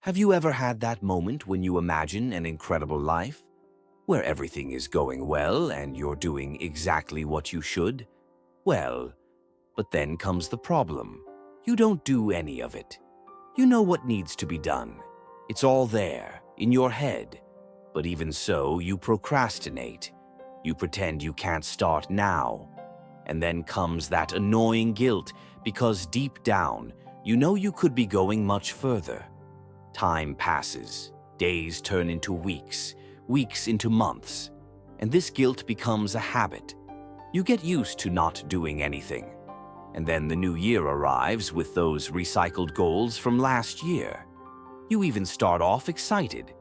Have you ever had that moment when you imagine an incredible life, where everything is going well and you're doing exactly what you should? Well, but then comes the problem. You don't do any of it. You know what needs to be done. It's all there, in your head. But even so, you procrastinate. You pretend you can't start now. And then comes that annoying guilt, because deep down, you know you could be going much further. Time passes, days turn into weeks, weeks into months, and this guilt becomes a habit. You get used to not doing anything. And then the new year arrives with those recycled goals from last year. You even start off excited,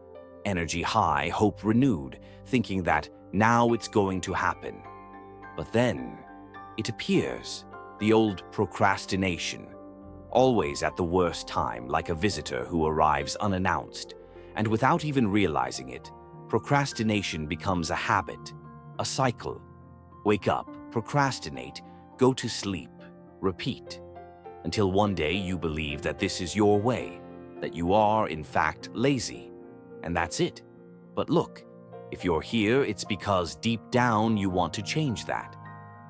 energy high, hope renewed, thinking that now it's going to happen. But then it appears, the old procrastination, always at the worst time, like a visitor who arrives unannounced. And without even realizing it, procrastination becomes a habit, a cycle. Wake up, procrastinate, go to sleep, repeat, until one day you believe that this is your way, that you are, in fact, lazy, and that's it. But look, if you're here, it's because deep down you want to change that.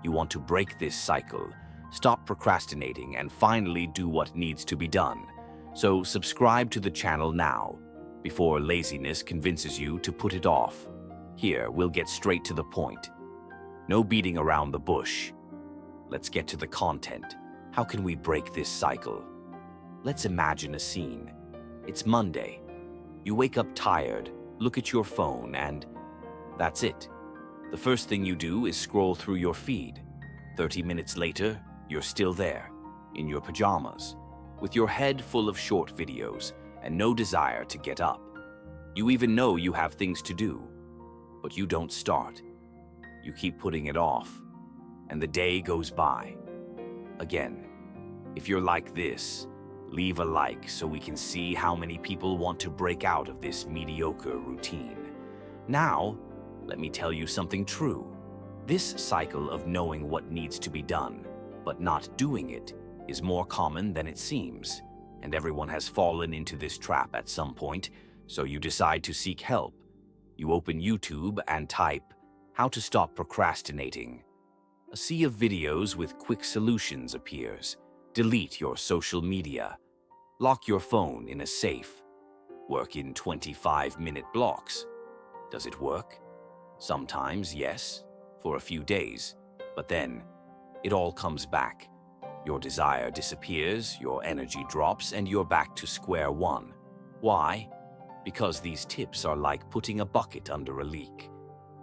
You want to break this cycle, stop procrastinating, and finally do what needs to be done. So subscribe to the channel now, before laziness convinces you to put it off. Here, we'll get straight to the point. No beating around the bush. Let's get to the content. How can we break this cycle? Let's imagine a scene. It's Monday. You wake up tired, look at your phone, and that's it. The first thing you do is scroll through your feed. 30 minutes later, you're still there, in your pajamas, with your head full of short videos and no desire to get up. You even know you have things to do, but you don't start. You keep putting it off, and the day goes by. Again, if you're like this, leave a like so we can see how many people want to break out of this mediocre routine. Now, let me tell you something true. This cycle of knowing what needs to be done, but not doing it, is more common than it seems, and everyone has fallen into this trap at some point, so you decide to seek help. You open YouTube and type, "How to stop procrastinating." A sea of videos with quick solutions appears. Delete your social media. Lock your phone in a safe. Work in 25-minute blocks. Does it work? Sometimes, yes, for a few days, but then it all comes back. Your desire disappears, your energy drops, and you're back to square one. Why? Because these tips are like putting a bucket under a leak.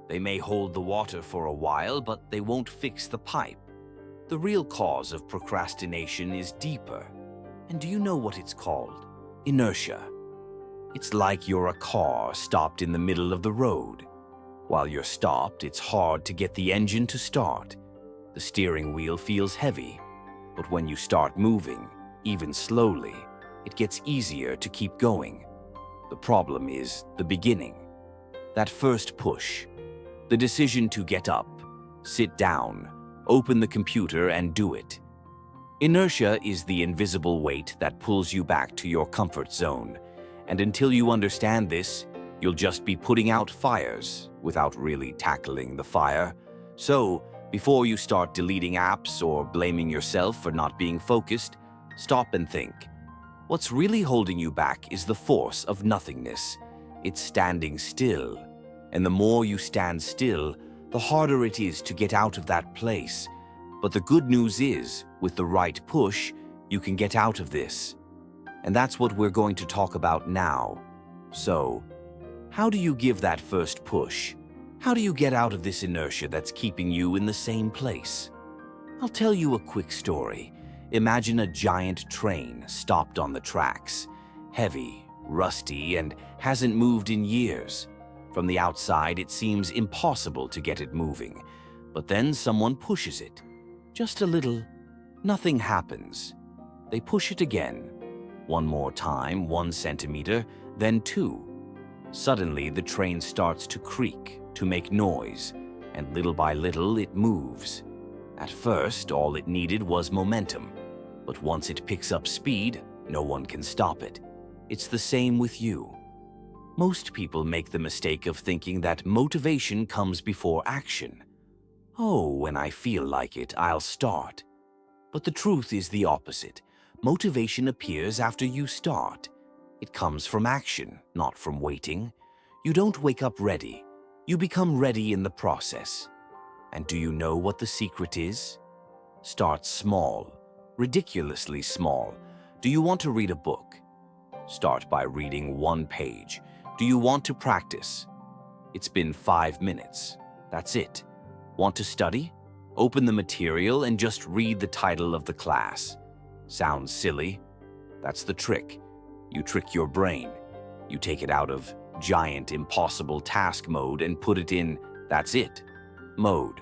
They may hold the water for a while, but they won't fix the pipe. The real cause of procrastination is deeper. And do you know what it's called? Inertia. It's like you're a car stopped in the middle of the road. While you're stopped, it's hard to get the engine to start. The steering wheel feels heavy, but when you start moving, even slowly, it gets easier to keep going. The problem is the beginning. That first push. The decision to get up, sit down, open the computer and do it. Inertia is the invisible weight that pulls you back to your comfort zone. And until you understand this, you'll just be putting out fires without really tackling the fire. So, before you start deleting apps or blaming yourself for not being focused, stop and think. What's really holding you back is the force of nothingness. It's standing still. And the more you stand still, the harder it is to get out of that place. But the good news is, with the right push, you can get out of this. And that's what we're going to talk about now. So, how do you give that first push? How do you get out of this inertia that's keeping you in the same place? I'll tell you a quick story. Imagine a giant train stopped on the tracks, heavy, rusty, and hasn't moved in years. From the outside, it seems impossible to get it moving, but then someone pushes it. Just a little. Nothing happens. They push it again. One more time, 1 centimeter, then 2. Suddenly, the train starts to creak, to make noise, and little by little, it moves. At first, all it needed was momentum, but once it picks up speed, no one can stop it. It's the same with you. Most people make the mistake of thinking that motivation comes before action. Oh, when I feel like it, I'll start. But the truth is the opposite. Motivation appears after you start. It comes from action, not from waiting. You don't wake up ready. You become ready in the process. And do you know what the secret is? Start small, ridiculously small. Do you want to read a book? Start by reading 1 page. Do you want to practice? It's been 5 minutes. That's it. Want to study? Open the material and just read the title of the class. Sounds silly? That's the trick. You trick your brain. You take it out of giant impossible task mode and put it in that's it mode.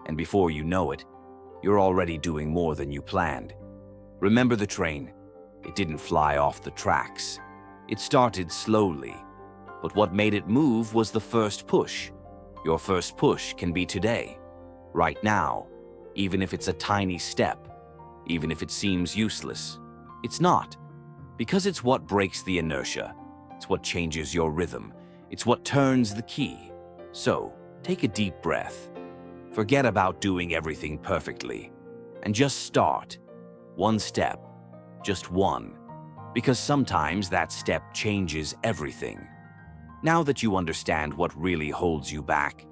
And before you know it, you're already doing more than you planned. Remember the train? It didn't fly off the tracks. It started slowly. But what made it move was the first push. Your first push can be today, right now, even if it's a tiny step, even if it seems useless. It's not, because it's what breaks the inertia. It's what changes your rhythm. It's what turns the key. So, take a deep breath. Forget about doing everything perfectly, and just start. 1 step, just one, because sometimes that step changes everything. Now that you understand what really holds you back,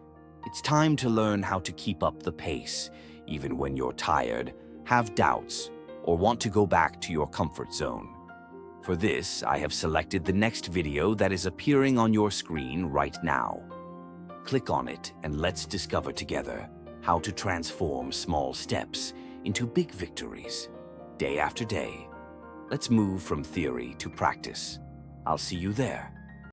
it's time to learn how to keep up the pace, even when you're tired, have doubts, or want to go back to your comfort zone. For this, I have selected the next video that is appearing on your screen right now. Click on it and let's discover together how to transform small steps into big victories, day after day. Let's move from theory to practice. I'll see you there.